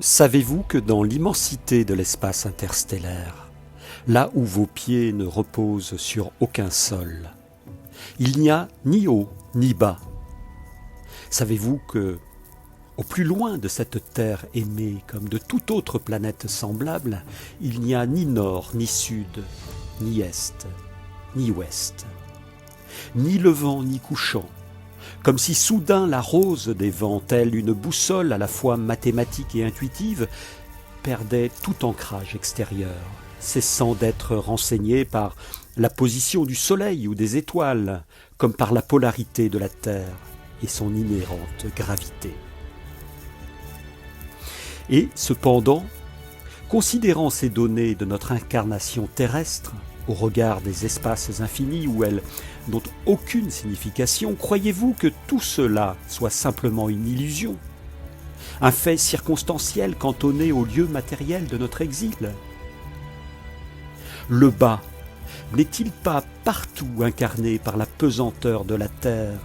Savez-vous que dans l'immensité de l'espace interstellaire, là où vos pieds ne reposent sur aucun sol, il n'y a ni haut ni bas? Savez-vous que, au plus loin de cette terre aimée comme de toute autre planète semblable, il n'y a ni nord ni sud, ni est, ni ouest, ni levant ni couchant, comme si soudain la rose des vents, telle une boussole à la fois mathématique et intuitive, perdait tout ancrage extérieur, cessant d'être renseignée par la position du soleil ou des étoiles, comme par la polarité de la Terre et son inhérente gravité. Et cependant, considérant ces données de notre incarnation terrestre, au regard des espaces infinis où elles n'ont aucune signification, croyez-vous que tout cela soit simplement une illusion, un fait circonstanciel cantonné au lieu matériel de notre exil? Le bas n'est-il pas partout incarné par la pesanteur de la terre,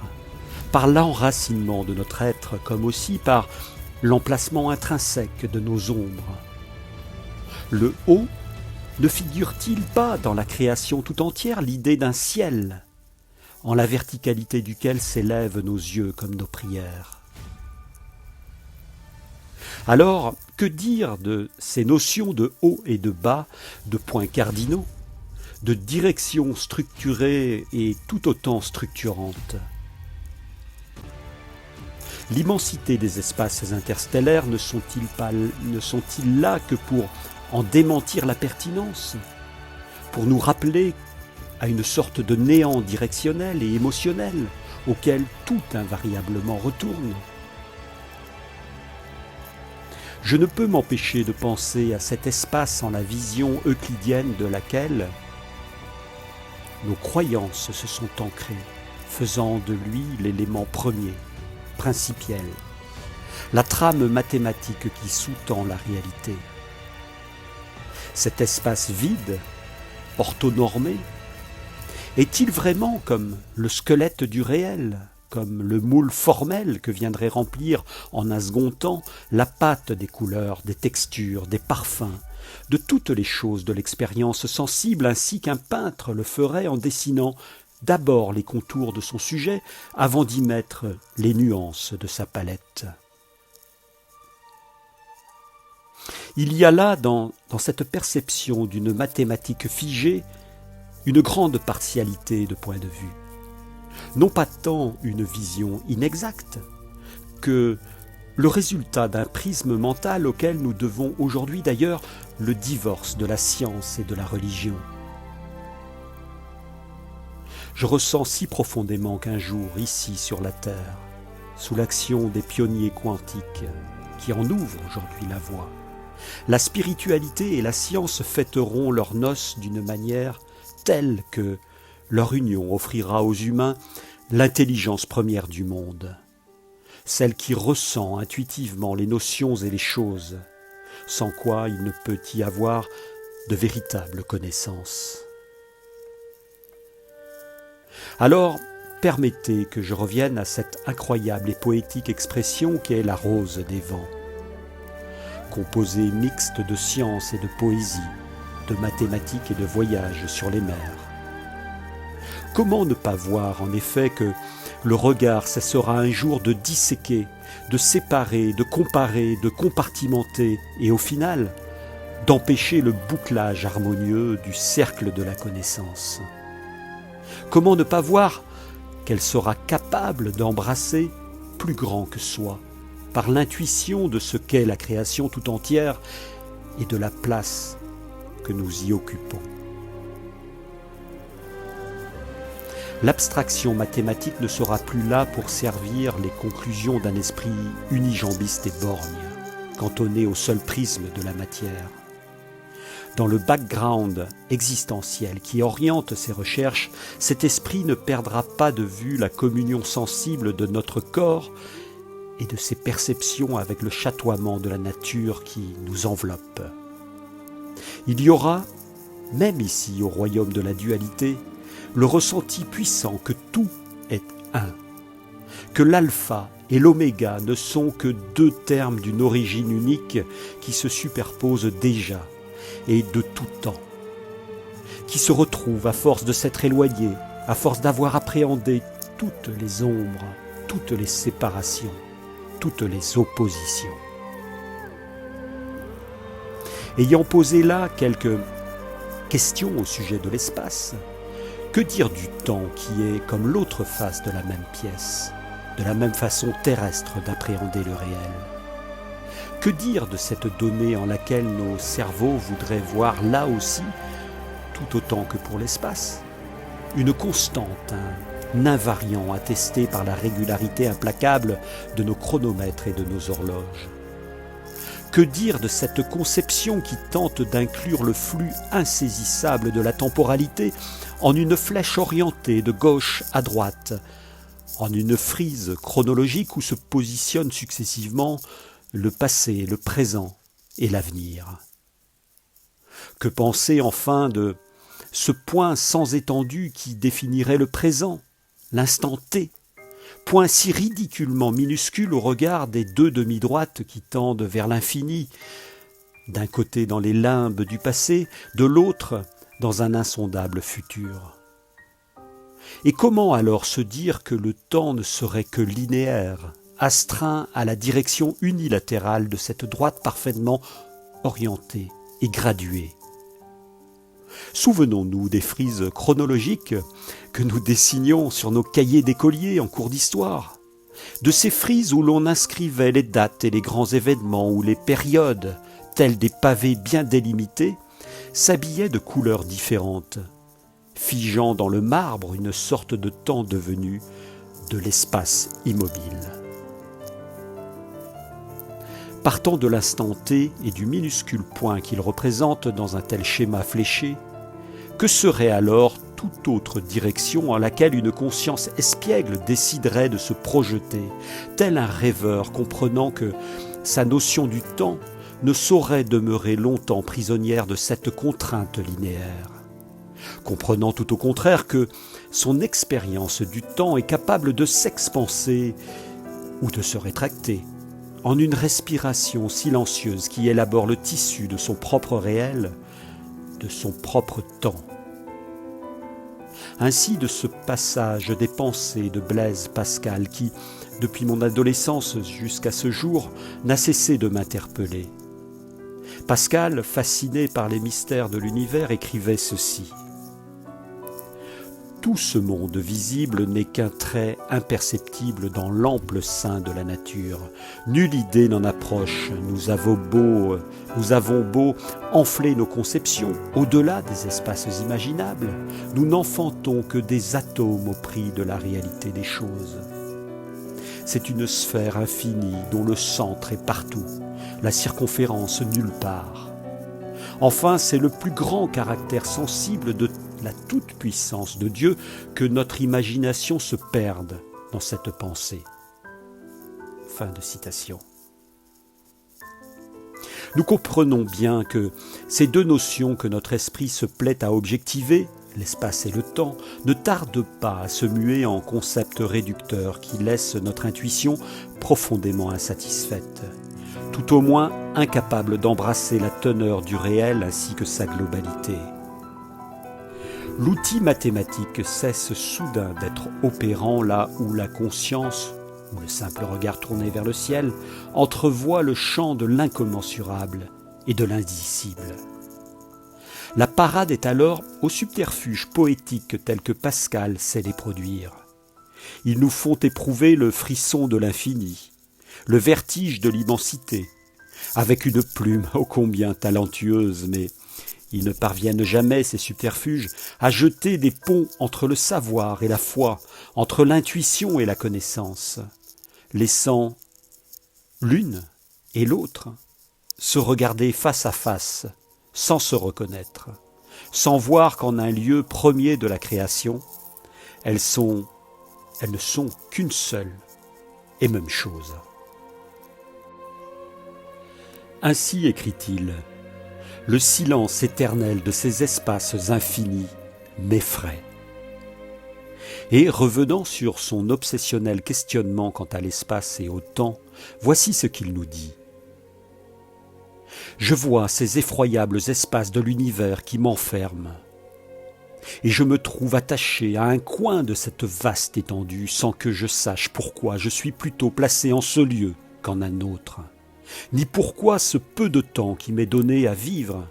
par l'enracinement de notre être, comme aussi par l'emplacement intrinsèque de nos ombres? Le haut ne figure-t-il pas dans la création tout entière l'idée d'un ciel, en la verticalité duquel s'élèvent nos yeux comme nos prières? Alors, que dire de ces notions de haut et de bas, de points cardinaux, de directions structurées et tout autant structurantes? L'immensité des espaces interstellaires ne sont-ils là que pour en démentir la pertinence, pour nous rappeler à une sorte de néant directionnel et émotionnel auquel tout invariablement retourne? Je ne peux m'empêcher de penser à cet espace en la vision euclidienne de laquelle nos croyances se sont ancrées, faisant de lui l'élément premier, principiel, la trame mathématique qui sous-tend la réalité. Cet espace vide, orthonormé, est-il vraiment comme le squelette du réel, comme le moule formel que viendrait remplir en un second temps la pâte des couleurs, des textures, des parfums, de toutes les choses de l'expérience sensible, ainsi qu'un peintre le ferait en dessinant d'abord les contours de son sujet avant d'y mettre les nuances de sa palette? Il y a là, dans cette perception d'une mathématique figée, une grande partialité de point de vue. Non pas tant une vision inexacte que le résultat d'un prisme mental auquel nous devons aujourd'hui d'ailleurs le divorce de la science et de la religion. Je ressens si profondément qu'un jour, ici sur la Terre, sous l'action des pionniers quantiques qui en ouvrent aujourd'hui la voie, la spiritualité et la science fêteront leurs noces d'une manière telle que leur union offrira aux humains l'intelligence première du monde, celle qui ressent intuitivement les notions et les choses, sans quoi il ne peut y avoir de véritable connaissance. Alors, permettez que je revienne à cette incroyable et poétique expression qu'est la rose des vents, composée mixte de science et de poésie, de mathématiques et de voyages sur les mers. Comment ne pas voir en effet que le regard cessera un jour de disséquer, de séparer, de comparer, de compartimenter et au final d'empêcher le bouclage harmonieux du cercle de la connaissance? Comment ne pas voir qu'elle sera capable d'embrasser plus grand que soi, par l'intuition de ce qu'est la création tout entière et de la place que nous y occupons? L'abstraction mathématique ne sera plus là pour servir les conclusions d'un esprit unijambiste et borgne, cantonné au seul prisme de la matière. Dans le background existentiel qui oriente ses recherches, cet esprit ne perdra pas de vue la communion sensible de notre corps et de ses perceptions avec le chatoiement de la nature qui nous enveloppe. Il y aura, même ici au royaume de la dualité, le ressenti puissant que tout est un, que l'alpha et l'oméga ne sont que deux termes d'une origine unique qui se superposent déjà et de tout temps, qui se retrouvent à force de s'être éloignés, à force d'avoir appréhendé toutes les ombres, toutes les séparations, toutes les oppositions. Ayant posé là quelques questions au sujet de l'espace, que dire du temps qui est comme l'autre face de la même pièce, de la même façon terrestre d'appréhender le réel? Que dire de cette donnée en laquelle nos cerveaux voudraient voir là aussi, tout autant que pour l'espace, une constante, un invariant attesté par la régularité implacable de nos chronomètres et de nos horloges? Que dire de cette conception qui tente d'inclure le flux insaisissable de la temporalité en une flèche orientée de gauche à droite, en une frise chronologique où se positionnent successivement le passé, le présent et l'avenir? Que penser enfin de ce point sans étendue qui définirait le présent, l'instant T, point si ridiculement minuscule au regard des deux demi-droites qui tendent vers l'infini, d'un côté dans les limbes du passé, de l'autre dans un insondable futur? Et comment alors se dire que le temps ne serait que linéaire, astreint à la direction unilatérale de cette droite parfaitement orientée et graduée? Souvenons-nous des frises chronologiques que nous dessinions sur nos cahiers d'écoliers en cours d'histoire, de ces frises où l'on inscrivait les dates et les grands événements, où les périodes, telles des pavés bien délimités, s'habillaient de couleurs différentes, figeant dans le marbre une sorte de temps devenu de l'espace immobile. Partant de l'instant T et du minuscule point qu'il représente dans un tel schéma fléché, que serait alors toute autre direction en laquelle une conscience espiègle déciderait de se projeter, tel un rêveur comprenant que sa notion du temps ne saurait demeurer longtemps prisonnière de cette contrainte linéaire, comprenant tout au contraire que son expérience du temps est capable de s'expanser ou de se rétracter en une respiration silencieuse qui élabore le tissu de son propre réel, de son propre temps. Ainsi de ce passage des pensées de Blaise Pascal qui, depuis mon adolescence jusqu'à ce jour, n'a cessé de m'interpeller. Pascal, fasciné par les mystères de l'univers, écrivait ceci: « Tout ce monde visible n'est qu'un trait imperceptible dans l'ample sein de la nature. Nulle idée n'en approche. Nous avons beau enfler nos conceptions au-delà des espaces imaginables, nous n'enfantons que des atomes au prix de la réalité des choses. C'est une sphère infinie dont le centre est partout, la circonférence nulle part. Enfin, c'est le plus grand caractère sensible de la toute-puissance de Dieu que notre imagination se perde dans cette pensée. » Fin de citation. Nous comprenons bien que ces deux notions que notre esprit se plaît à objectiver, l'espace et le temps, ne tardent pas à se muer en concepts réducteurs qui laissent notre intuition profondément insatisfaite, tout au moins incapable d'embrasser la teneur du réel ainsi que sa globalité. L'outil mathématique cesse soudain d'être opérant là où la conscience, ou le simple regard tourné vers le ciel, entrevoit le champ de l'incommensurable et de l'indicible. La parade est alors aux subterfuges poétiques tels que Pascal sait les produire. Ils nous font éprouver le frisson de l'infini, le vertige de l'immensité, avec une plume ô combien talentueuse, mais ils ne parviennent jamais, ces subterfuges, à jeter des ponts entre le savoir et la foi, entre l'intuition et la connaissance, laissant l'une et l'autre se regarder face à face, sans se reconnaître, sans voir qu'en un lieu premier de la création, elles ne sont qu'une seule et même chose. Ainsi écrit-il: « Le silence éternel de ces espaces infinis m'effraie. Et revenant sur son obsessionnel questionnement quant à l'espace et au temps, voici ce qu'il nous dit. Je vois ces effroyables espaces de l'univers qui m'enferment, et je me trouve attaché à un coin de cette vaste étendue sans que je sache pourquoi je suis plutôt placé en ce lieu qu'en un autre, ni pourquoi ce peu de temps qui m'est donné à vivre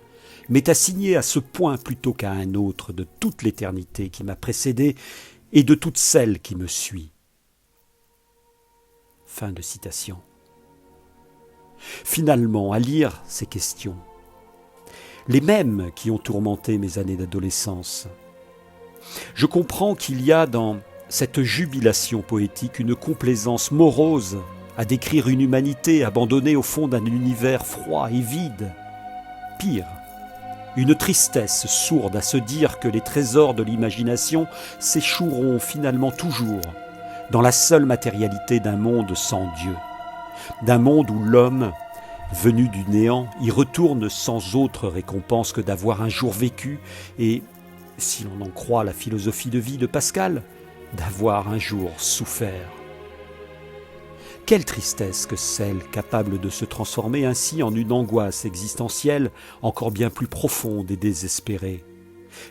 m'est assigné à ce point plutôt qu'à un autre de toute l'éternité qui m'a précédé et de toute celle qui me suit. Fin de citation. Finalement, à lire ces questions, les mêmes qui ont tourmenté mes années d'adolescence, je comprends qu'il y a dans cette jubilation poétique une complaisance morose à décrire une humanité abandonnée au fond d'un univers froid et vide. Pire, une tristesse sourde à se dire que les trésors de l'imagination s'échoueront finalement toujours dans la seule matérialité d'un monde sans Dieu, d'un monde où l'homme, venu du néant, y retourne sans autre récompense que d'avoir un jour vécu et, si l'on en croit la philosophie de vie de Pascal, d'avoir un jour souffert. Quelle tristesse que celle capable de se transformer ainsi en une angoisse existentielle encore bien plus profonde et désespérée,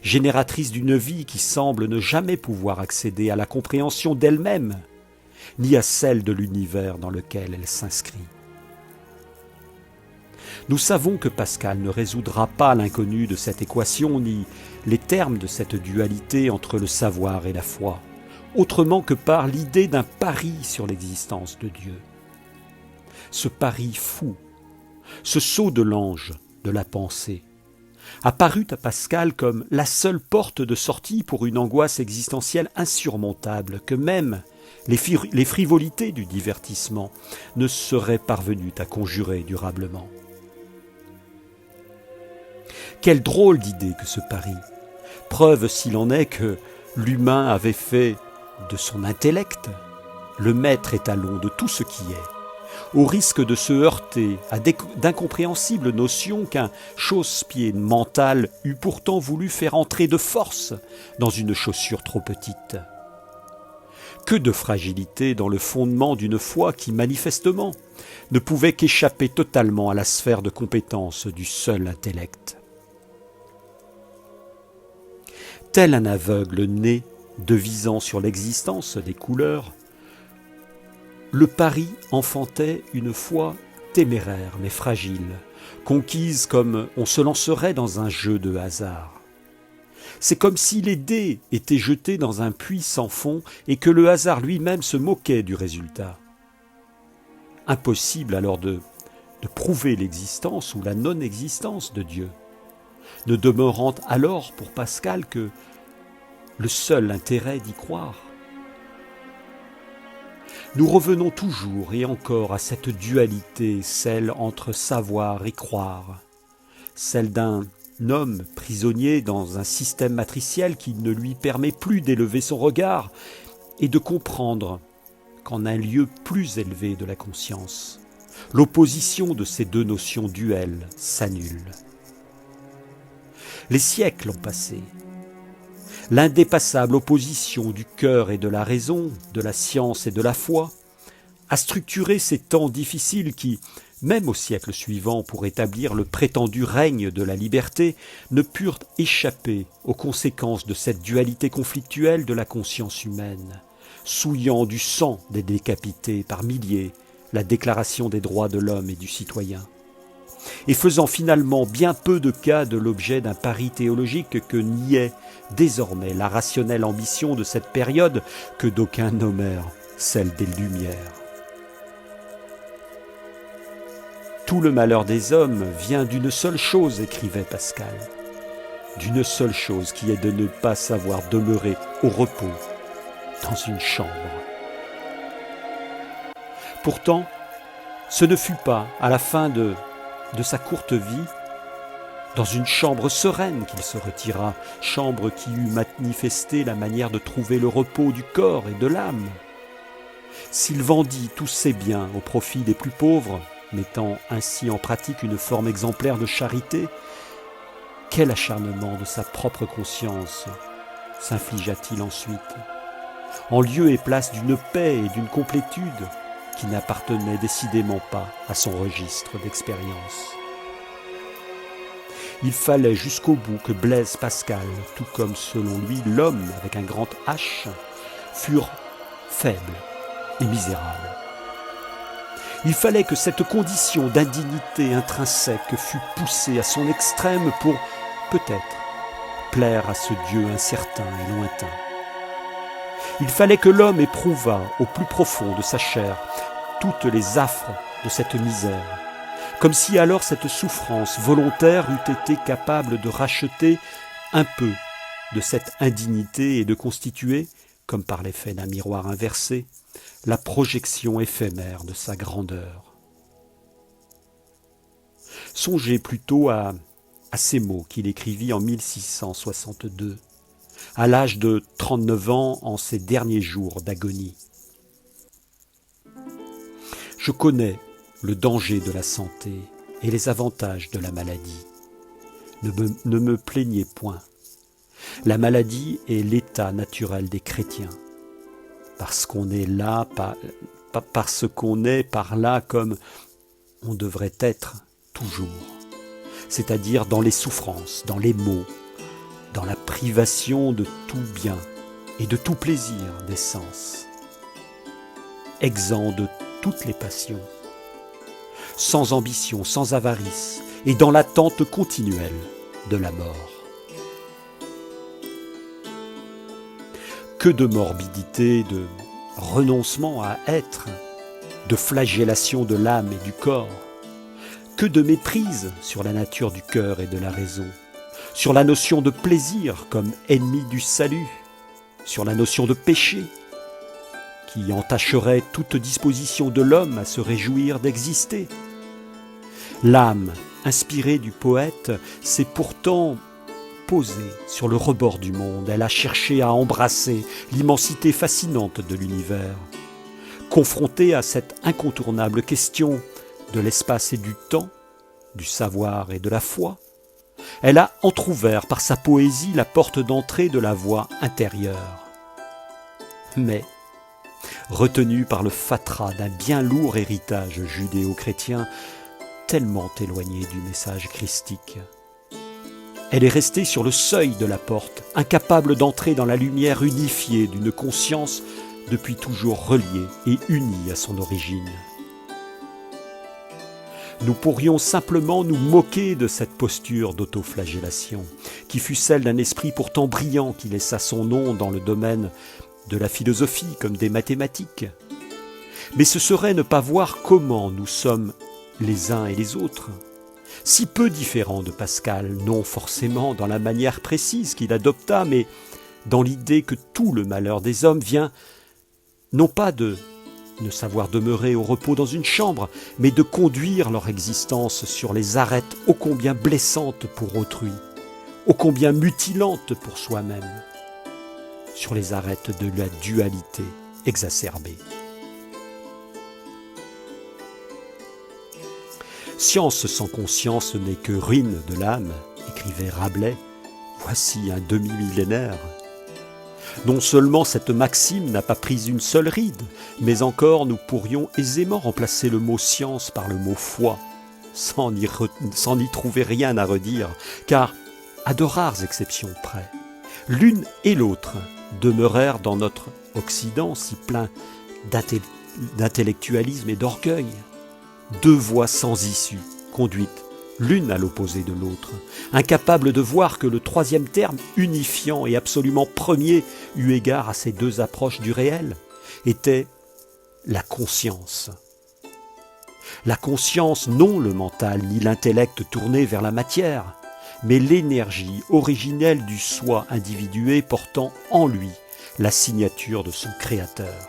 génératrice d'une vie qui semble ne jamais pouvoir accéder à la compréhension d'elle-même, ni à celle de l'univers dans lequel elle s'inscrit. Nous savons que Pascal ne résoudra pas l'inconnu de cette équation, ni les termes de cette dualité entre le savoir et la foi, autrement que par l'idée d'un pari sur l'existence de Dieu. Ce pari fou, ce saut de l'ange de la pensée, apparut à Pascal comme la seule porte de sortie pour une angoisse existentielle insurmontable que même les frivolités du divertissement ne seraient parvenues à conjurer durablement. Quelle drôle d'idée que ce pari, preuve s'il en est que l'humain avait fait de son intellect le maître étalon de tout ce qui est, au risque de se heurter à d'incompréhensibles notions qu'un chausse-pied mental eût pourtant voulu faire entrer de force dans une chaussure trop petite. Que de fragilité dans le fondement d'une foi qui, manifestement, ne pouvait qu'échapper totalement à la sphère de compétence du seul intellect. Tel un aveugle né, devisant sur l'existence des couleurs, le pari enfantait une foi téméraire mais fragile, conquise comme on se lancerait dans un jeu de hasard. C'est comme si les dés étaient jetés dans un puits sans fond et que le hasard lui-même se moquait du résultat. Impossible alors de prouver l'existence ou la non-existence de Dieu, ne demeurant alors pour Pascal que le seul intérêt d'y croire. Nous revenons toujours et encore à cette dualité, celle entre savoir et croire, celle d'un homme prisonnier dans un système matriciel qui ne lui permet plus d'élever son regard et de comprendre qu'en un lieu plus élevé de la conscience, l'opposition de ces deux notions duelles s'annule. Les siècles ont passé. L'indépassable opposition du cœur et de la raison, de la science et de la foi, a structuré ces temps difficiles qui, même au siècle suivant, pour établir le prétendu règne de la liberté, ne purent échapper aux conséquences de cette dualité conflictuelle de la conscience humaine, souillant du sang des décapités par milliers la Déclaration des droits de l'homme et du citoyen, et faisant finalement bien peu de cas de l'objet d'un pari théologique que niait désormais la rationnelle ambition de cette période que d'aucuns nommèrent celle des Lumières. Tout le malheur des hommes vient d'une seule chose, écrivait Pascal, d'une seule chose qui est de ne pas savoir demeurer au repos dans une chambre. Pourtant, ce ne fut pas, à la fin de sa courte vie, dans une chambre sereine qu'il se retira, chambre qui eût manifesté la manière de trouver le repos du corps et de l'âme. S'il vendit tous ses biens au profit des plus pauvres, mettant ainsi en pratique une forme exemplaire de charité, quel acharnement de sa propre conscience s'infligea-t-il ensuite, en lieu et place d'une paix et d'une complétude qui n'appartenaient décidément pas à son registre d'expérience. Il fallait jusqu'au bout que Blaise Pascal, tout comme selon lui l'homme avec un grand H, furent faibles et misérables. Il fallait que cette condition d'indignité intrinsèque fût poussée à son extrême pour, peut-être, plaire à ce Dieu incertain et lointain. Il fallait que l'homme éprouvât au plus profond de sa chair toutes les affres de cette misère, comme si alors cette souffrance volontaire eût été capable de racheter un peu de cette indignité et de constituer, comme par l'effet d'un miroir inversé, la projection éphémère de sa grandeur. Songez plutôt à ces mots qu'il écrivit en 1662, à l'âge de 39 ans en ses derniers jours d'agonie. Je connais le danger de la santé et les avantages de la maladie. Ne me plaignez point. La maladie est l'état naturel des chrétiens. Parce qu'on est là, parce qu'on est par là comme on devrait être toujours. C'est-à-dire dans les souffrances, dans les maux, dans la privation de tout bien et de tout plaisir des sens, exempt de toutes les passions, sans ambition, sans avarice, et dans l'attente continuelle de la mort. Que de morbidité, de renoncement à être, de flagellation de l'âme et du corps, que de méprise sur la nature du cœur et de la raison, sur la notion de plaisir comme ennemi du salut, sur la notion de péché, qui entacherait toute disposition de l'homme à se réjouir d'exister. L'âme, inspirée du poète, s'est pourtant posée sur le rebord du monde. Elle a cherché à embrasser l'immensité fascinante de l'univers. Confrontée à cette incontournable question de l'espace et du temps, du savoir et de la foi, elle a entrouvert par sa poésie la porte d'entrée de la voie intérieure. Mais, retenue par le fatras d'un bien lourd héritage judéo-chrétien, tellement éloigné du message christique, elle est restée sur le seuil de la porte, incapable d'entrer dans la lumière unifiée d'une conscience depuis toujours reliée et unie à son origine. Nous pourrions simplement nous moquer de cette posture d'autoflagellation, qui fut celle d'un esprit pourtant brillant qui laissa son nom dans le domaine de la philosophie comme des mathématiques. Mais ce serait ne pas voir comment nous sommes les uns et les autres, si peu différents de Pascal, non forcément dans la manière précise qu'il adopta, mais dans l'idée que tout le malheur des hommes vient non pas de ne savoir demeurer au repos dans une chambre, mais de conduire leur existence sur les arêtes ô combien blessantes pour autrui, ô combien mutilantes pour soi-même, sur les arêtes de la dualité exacerbée. Science sans conscience n'est que ruine de l'âme, écrivait Rabelais, voici un demi-millénaire. Non seulement cette maxime n'a pas pris une seule ride, mais encore nous pourrions aisément remplacer le mot science par le mot foi, sans n'y trouver rien à redire, car, à de rares exceptions près, l'une et l'autre demeurèrent dans notre Occident si plein d'intellectualisme et d'orgueil. Deux voies sans issue, conduites l'une à l'opposé de l'autre, incapables de voir que le troisième terme, unifiant et absolument premier, eu égard à ces deux approches du réel, était la conscience. La conscience, non le mental ni l'intellect tourné vers la matière, mais l'énergie originelle du soi individué portant en lui la signature de son créateur.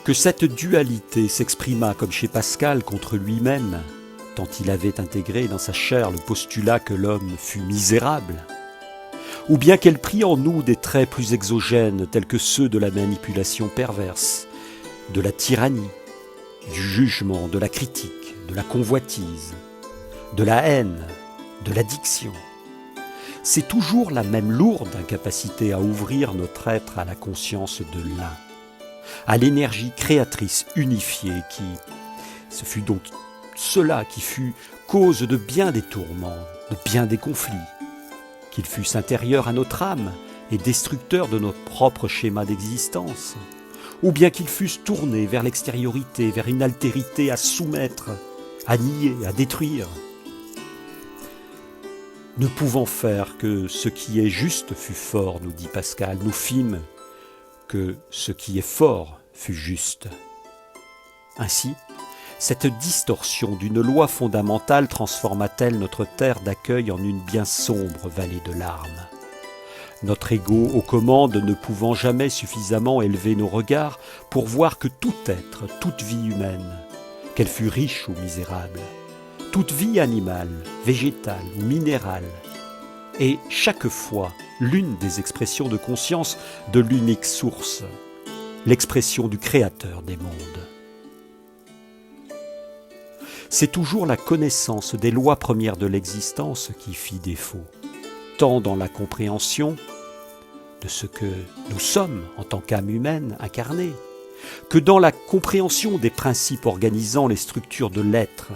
Que cette dualité s'exprimât comme chez Pascal contre lui-même, tant il avait intégré dans sa chair le postulat que l'homme fût misérable, ou bien qu'elle prit en nous des traits plus exogènes tels que ceux de la manipulation perverse, de la tyrannie, du jugement, de la critique, de la convoitise, de la haine, de l'addiction. c'est toujours la même lourde incapacité à ouvrir notre être à la conscience de l'un, à l'énergie créatrice unifiée ce fut donc cela qui fut cause de bien des tourments, de bien des conflits, qu'il fût intérieur à notre âme et destructeur de notre propre schéma d'existence, ou bien qu'ils fussent tournés vers l'extériorité, vers une altérité à soumettre, à nier, à détruire. Ne pouvant faire que ce qui est juste fût fort, nous dit Pascal, nous fîmes que ce qui est fort fût juste. Ainsi, cette distorsion d'une loi fondamentale transforma-t-elle notre terre d'accueil en une bien sombre vallée de larmes. Notre ego aux commandes ne pouvant jamais suffisamment élever nos regards pour voir que tout être, toute vie humaine, qu'elle fût riche ou misérable, toute vie animale, végétale ou minérale, est chaque fois l'une des expressions de conscience de l'unique source, l'expression du Créateur des mondes. C'est toujours la connaissance des lois premières de l'existence qui fit défaut, tant dans la compréhension de ce que nous sommes en tant qu'âme humaine incarnée, que dans la compréhension des principes organisant les structures de l'être,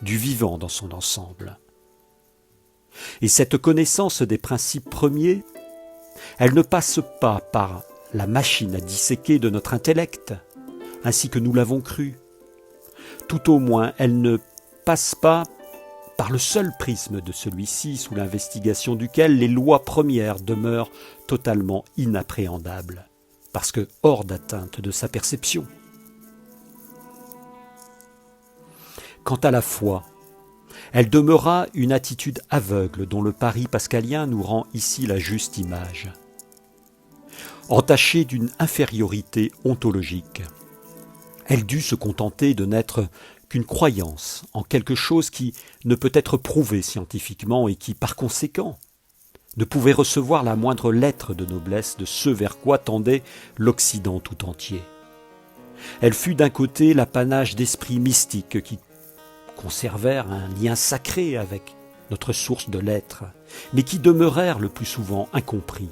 du vivant dans son ensemble. Et cette connaissance des principes premiers, elle ne passe pas par la machine à disséquer de notre intellect, ainsi que nous l'avons cru. Tout au moins, elle ne passe pas par le seul prisme de celui-ci, sous l'investigation duquel les lois premières demeurent totalement inappréhendables, parce que hors d'atteinte de sa perception. Quant à la foi, elle demeura une attitude aveugle dont le pari pascalien nous rend ici la juste image. Entachée d'une infériorité ontologique, elle dut se contenter de n'être qu'une croyance en quelque chose qui ne peut être prouvé scientifiquement et qui, par conséquent, ne pouvait recevoir la moindre lettre de noblesse de ce vers quoi tendait l'Occident tout entier. Elle fut d'un côté l'apanage d'esprits mystiques qui conservèrent un lien sacré avec notre source de l'être, mais qui demeurèrent le plus souvent incompris.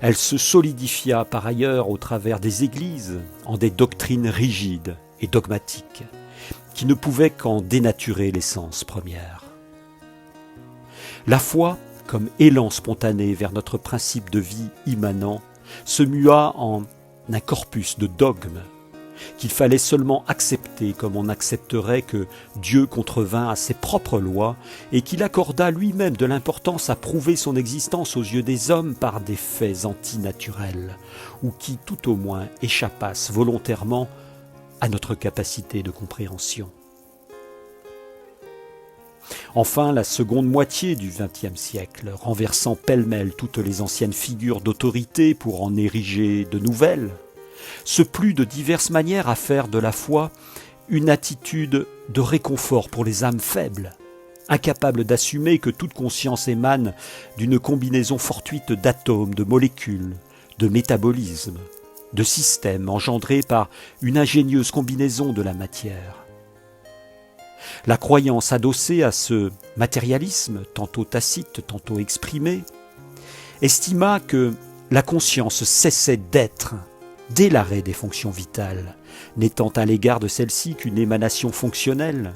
Elle se solidifia par ailleurs au travers des églises en des doctrines rigides et dogmatiques, qui ne pouvaient qu'en dénaturer l'essence première. La foi, comme élan spontané vers notre principe de vie immanent, se mua en un corpus de dogmes qu'il fallait seulement accepter comme on accepterait que Dieu contrevint à ses propres lois et qu'il accorda lui-même de l'importance à prouver son existence aux yeux des hommes par des faits antinaturels, ou qui tout au moins échappassent volontairement à notre capacité de compréhension. Enfin, la seconde moitié du XXe siècle, renversant pêle-mêle toutes les anciennes figures d'autorité pour en ériger de nouvelles, se plut de diverses manières à faire de la foi une attitude de réconfort pour les âmes faibles, incapables d'assumer que toute conscience émane d'une combinaison fortuite d'atomes, de molécules, de métabolismes, de systèmes engendrés par une ingénieuse combinaison de la matière. La croyance adossée à ce matérialisme, tantôt tacite, tantôt exprimé, estima que la conscience cessait d'être dès l'arrêt des fonctions vitales, n'étant à l'égard de celle-ci qu'une émanation fonctionnelle,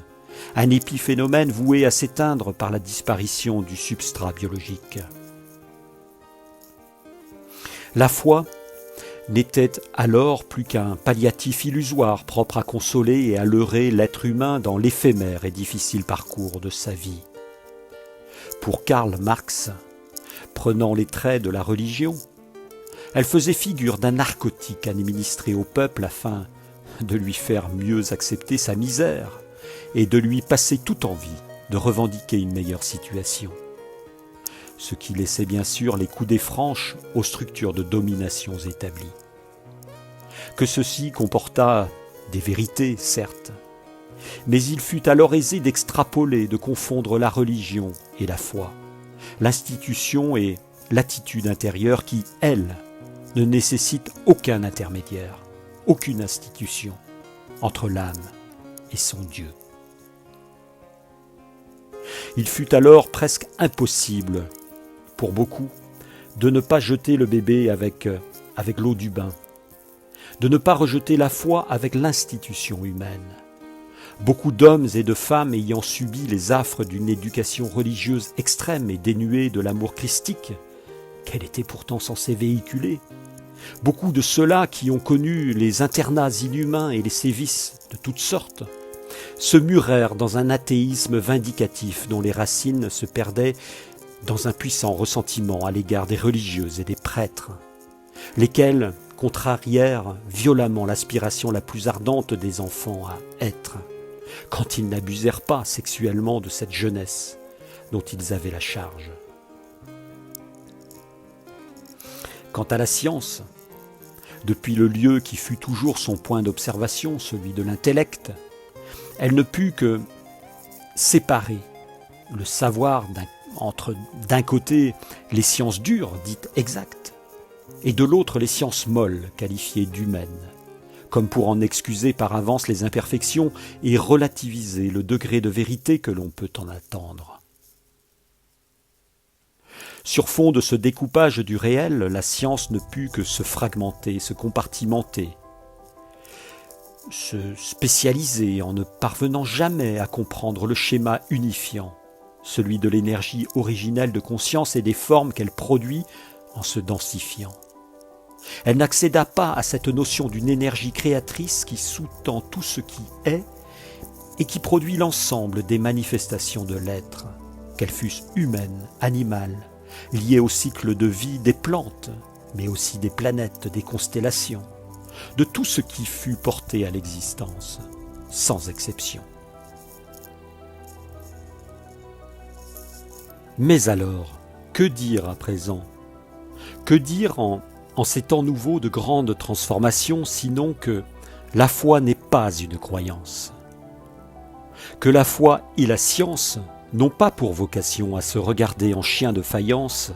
un épiphénomène voué à s'éteindre par la disparition du substrat biologique. La foi n'était alors plus qu'un palliatif illusoire propre à consoler et à leurrer l'être humain dans l'éphémère et difficile parcours de sa vie. Pour Karl Marx, prenant les traits de la religion, elle faisait figure d'un narcotique administré au peuple afin de lui faire mieux accepter sa misère et de lui passer toute envie de revendiquer une meilleure situation. Ce qui laissait bien sûr les coudées franches aux structures de dominations établies. Que ceci comporta des vérités, certes, mais il fut alors aisé d'extrapoler, de confondre la religion et la foi, l'institution et l'attitude intérieure qui, elle, ne nécessite aucun intermédiaire, aucune institution entre l'âme et son Dieu. Il fut alors presque impossible pour beaucoup, de ne pas jeter le bébé avec l'eau du bain, de ne pas rejeter la foi avec l'institution humaine. Beaucoup d'hommes et de femmes ayant subi les affres d'une éducation religieuse extrême et dénuée de l'amour christique, qu'elle était pourtant censée véhiculer, beaucoup de ceux-là qui ont connu les internats inhumains et les sévices de toutes sortes, se murèrent dans un athéisme vindicatif dont les racines se perdaient dans un puissant ressentiment à l'égard des religieuses et des prêtres, lesquels contrarièrent violemment l'aspiration la plus ardente des enfants à être, quand ils n'abusèrent pas sexuellement de cette jeunesse dont ils avaient la charge. Quant à la science, depuis le lieu qui fut toujours son point d'observation, celui de l'intellect, elle ne put que séparer le savoir entre d'un côté les sciences dures, dites exactes, et de l'autre les sciences molles, qualifiées d'humaines, comme pour en excuser par avance les imperfections et relativiser le degré de vérité que l'on peut en attendre. Sur fond de ce découpage du réel, la science ne put que se fragmenter, se compartimenter, se spécialiser en ne parvenant jamais à comprendre le schéma unifiant, celui de l'énergie originelle de conscience et des formes qu'elle produit en se densifiant. Elle n'accéda pas à cette notion d'une énergie créatrice qui sous-tend tout ce qui est et qui produit l'ensemble des manifestations de l'être, qu'elles fussent humaines, animales, liées au cycle de vie des plantes, mais aussi des planètes, des constellations, de tout ce qui fut porté à l'existence, sans exception. Mais alors, que dire à présent? Que dire en ces temps nouveaux de grandes transformations, sinon que la foi n'est pas une croyance, que la foi et la science n'ont pas pour vocation à se regarder en chien de faïence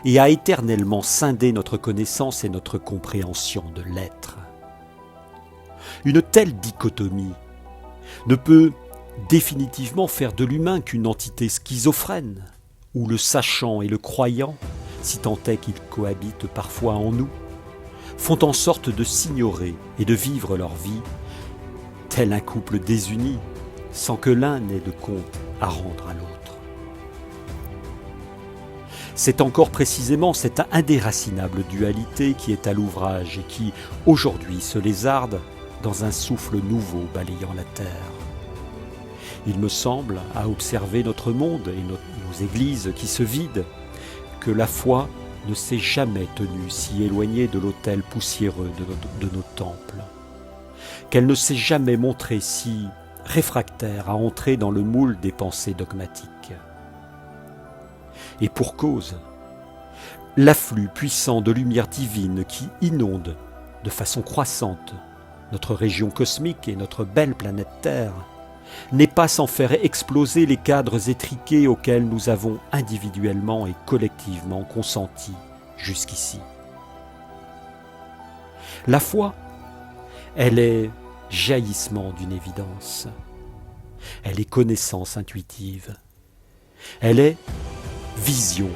et à éternellement scinder notre connaissance et notre compréhension de l'être. Une telle dichotomie ne peut définitivement faire de l'humain qu'une entité schizophrène, où le sachant et le croyant, si tant est qu'ils cohabitent parfois en nous, font en sorte de s'ignorer et de vivre leur vie, tel un couple désuni, sans que l'un n'ait de compte à rendre à l'autre. C'est encore précisément cette indéracinable dualité qui est à l'ouvrage et qui, aujourd'hui, se lézarde dans un souffle nouveau balayant la terre. Il me semble, à observer notre monde et nos églises qui se vident, que la foi ne s'est jamais tenue si éloignée de l'autel poussiéreux de nos temples, qu'elle ne s'est jamais montrée si réfractaire à entrer dans le moule des pensées dogmatiques. Et pour cause, l'afflux puissant de lumière divine qui inonde de façon croissante notre région cosmique et notre belle planète Terre n'est pas sans faire exploser les cadres étriqués auxquels nous avons individuellement et collectivement consenti jusqu'ici. La foi, elle est jaillissement d'une évidence. Elle est connaissance intuitive. Elle est vision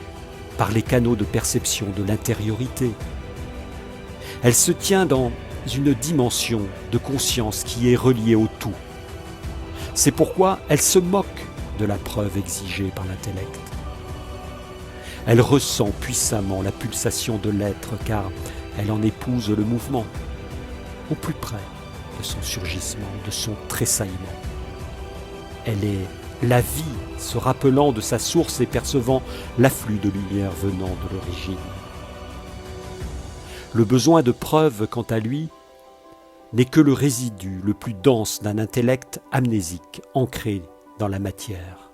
par les canaux de perception de l'intériorité. Elle se tient dans une dimension de conscience qui est reliée au tout. C'est pourquoi elle se moque de la preuve exigée par l'intellect. Elle ressent puissamment la pulsation de l'être car elle en épouse le mouvement, au plus près de son surgissement, de son tressaillement. Elle est la vie, se rappelant de sa source et percevant l'afflux de lumière venant de l'origine. Le besoin de preuve, quant à lui, n'est que le résidu le plus dense d'un intellect amnésique ancré dans la matière.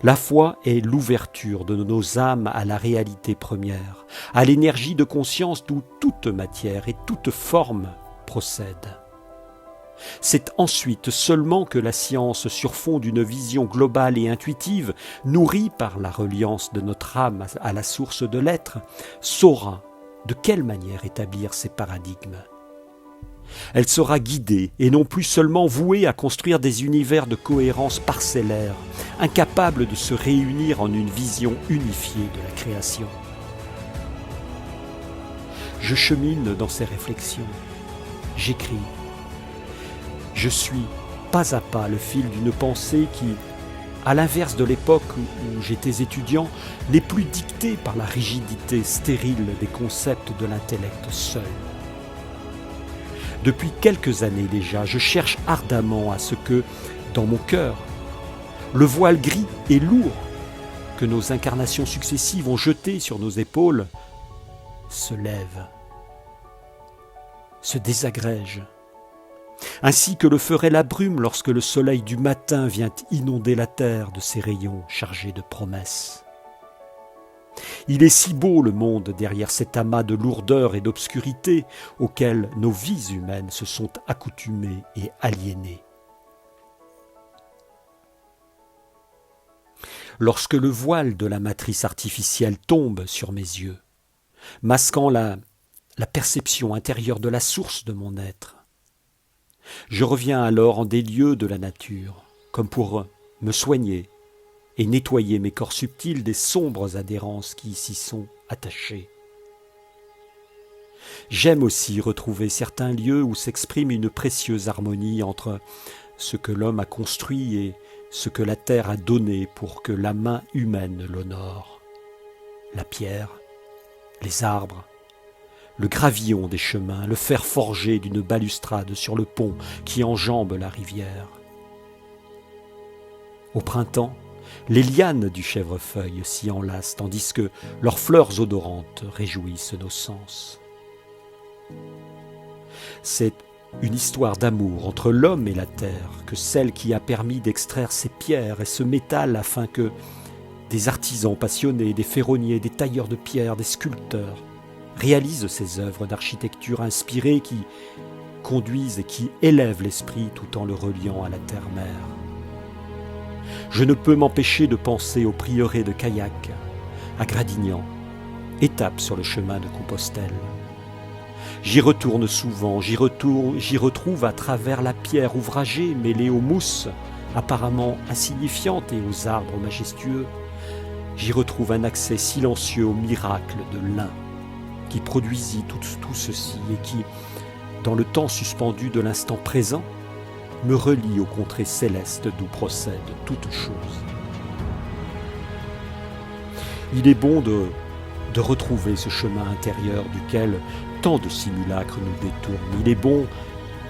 La foi est l'ouverture de nos âmes à la réalité première, à l'énergie de conscience d'où toute matière et toute forme procède. C'est ensuite seulement que la science, sur fond d'une vision globale et intuitive, nourrie par la reliance de notre âme à la source de l'être, saura de quelle manière établir ces paradigmes. Elle sera guidée et non plus seulement vouée à construire des univers de cohérence parcellaire, incapables de se réunir en une vision unifiée de la création. Je chemine dans ces réflexions, j'écris. Je suis pas à pas le fil d'une pensée qui, à l'inverse de l'époque où j'étais étudiant, n'est plus dictée par la rigidité stérile des concepts de l'intellect seul. Depuis quelques années déjà, je cherche ardemment à ce que, dans mon cœur, le voile gris et lourd que nos incarnations successives ont jeté sur nos épaules se lève, se désagrège, ainsi que le ferait la brume lorsque le soleil du matin vient inonder la terre de ses rayons chargés de promesses. Il est si beau le monde derrière cet amas de lourdeur et d'obscurité auquel nos vies humaines se sont accoutumées et aliénées. Lorsque le voile de la matrice artificielle tombe sur mes yeux, masquant la perception intérieure de la source de mon être, je reviens alors en des lieux de la nature, comme pour me soigner et nettoyer mes corps subtils des sombres adhérences qui y s'y sont attachées. J'aime aussi retrouver certains lieux où s'exprime une précieuse harmonie entre ce que l'homme a construit et ce que la terre a donné pour que la main humaine l'honore. La pierre, les arbres, le gravillon des chemins, le fer forgé d'une balustrade sur le pont qui enjambe la rivière. Au printemps, les lianes du chèvrefeuille s'y enlacent, tandis que leurs fleurs odorantes réjouissent nos sens. C'est une histoire d'amour entre l'homme et la terre que celle qui a permis d'extraire ces pierres et ce métal afin que des artisans passionnés, des ferronniers, des tailleurs de pierre, des sculpteurs réalisent ces œuvres d'architecture inspirées qui conduisent et qui élèvent l'esprit tout en le reliant à la terre-mère. Je ne peux m'empêcher de penser au prieuré de Caillac, à Gradignan, étape sur le chemin de Compostelle. J'y retourne souvent, j'y retrouve à travers la pierre ouvragée mêlée aux mousses apparemment insignifiantes et aux arbres majestueux, j'y retrouve un accès silencieux au miracle de l'un qui produisit tout ceci et qui, dans le temps suspendu de l'instant présent, me relie aux contrées célestes d'où procède toute chose. Il est bon de retrouver ce chemin intérieur duquel tant de simulacres nous détournent. Il est bon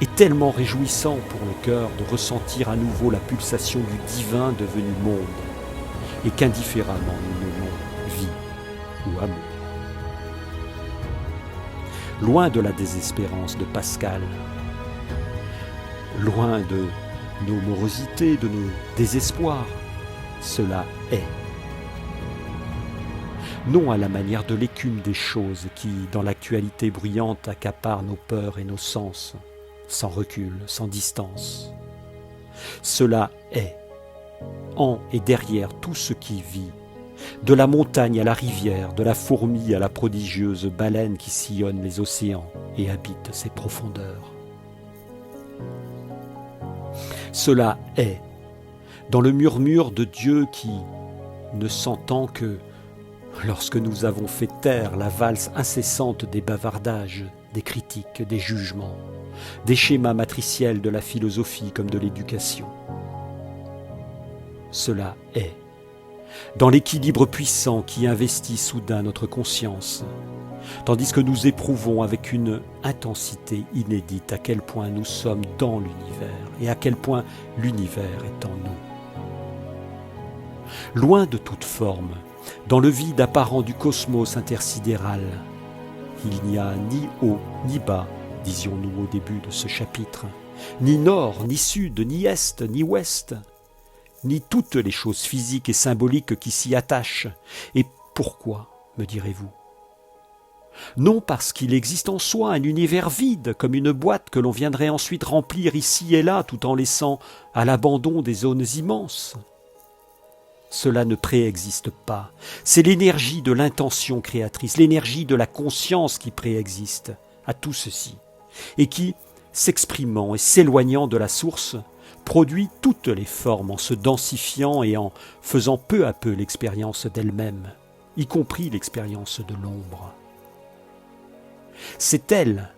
et tellement réjouissant pour le cœur de ressentir à nouveau la pulsation du divin devenu monde et qu'indifféremment nous nommons vie ou amour. Loin de la désespérance de Pascal, loin de nos morosités, de nos désespoirs, cela est. Non à la manière de l'écume des choses qui, dans l'actualité bruyante, accapare nos peurs et nos sens, sans recul, sans distance. Cela est, en et derrière tout ce qui vit, de la montagne à la rivière, de la fourmi à la prodigieuse baleine qui sillonne les océans et habite ses profondeurs. Cela est, dans le murmure de Dieu qui ne s'entend que lorsque nous avons fait taire la valse incessante des bavardages, des critiques, des jugements, des schémas matriciels de la philosophie comme de l'éducation. Cela est, dans l'équilibre puissant qui investit soudain notre conscience, tandis que nous éprouvons avec une intensité inédite à quel point nous sommes dans l'univers et à quel point l'univers est en nous. Loin de toute forme, dans le vide apparent du cosmos intersidéral, il n'y a ni haut ni bas, disions-nous au début de ce chapitre, ni nord, ni sud, ni est, ni ouest, ni toutes les choses physiques et symboliques qui s'y attachent. Et pourquoi, me direz-vous ? Non parce qu'il existe en soi un univers vide, comme une boîte que l'on viendrait ensuite remplir ici et là, tout en laissant à l'abandon des zones immenses. Cela ne préexiste pas. C'est l'énergie de l'intention créatrice, l'énergie de la conscience qui préexiste à tout ceci, et qui, s'exprimant et s'éloignant de la source, produit toutes les formes en se densifiant et en faisant peu à peu l'expérience d'elle-même, y compris l'expérience de l'ombre. C'est elle,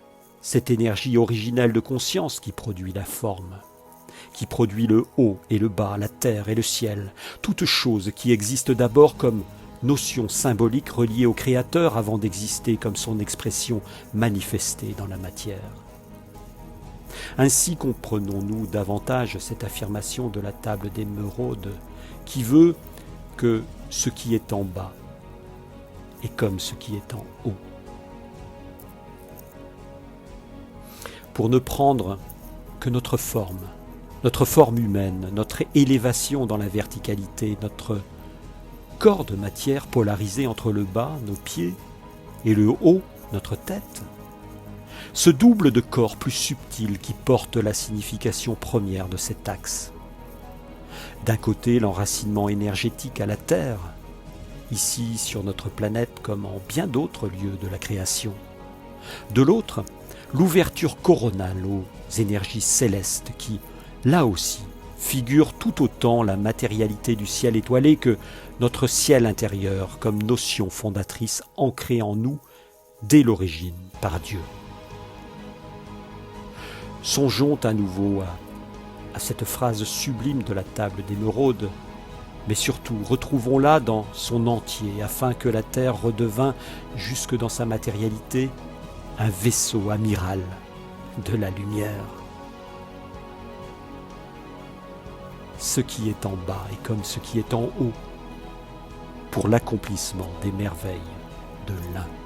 cette énergie originelle de conscience qui produit la forme, qui produit le haut et le bas, la terre et le ciel, toutes choses qui existent d'abord comme notions symboliques reliées au Créateur avant d'exister comme son expression manifestée dans la matière. Ainsi comprenons-nous davantage cette affirmation de la table d'émeraude qui veut que ce qui est en bas est comme ce qui est en haut. Pour ne prendre que notre forme humaine, notre élévation dans la verticalité, notre corps de matière polarisé entre le bas, nos pieds, et le haut, notre tête, ce double de corps plus subtil qui porte la signification première de cet axe. D'un côté, l'enracinement énergétique à la Terre, ici sur notre planète comme en bien d'autres lieux de la création. De l'autre, l'ouverture coronale aux énergies célestes qui, là aussi, figure tout autant la matérialité du ciel étoilé que notre ciel intérieur comme notion fondatrice ancrée en nous dès l'origine par Dieu. Songeons à nouveau à cette phrase sublime de la table d'émeraude, mais surtout retrouvons-la dans son entier afin que la Terre redevint, jusque dans sa matérialité, un vaisseau amiral de la lumière. Ce qui est en bas est comme ce qui est en haut, pour l'accomplissement des merveilles de l'un.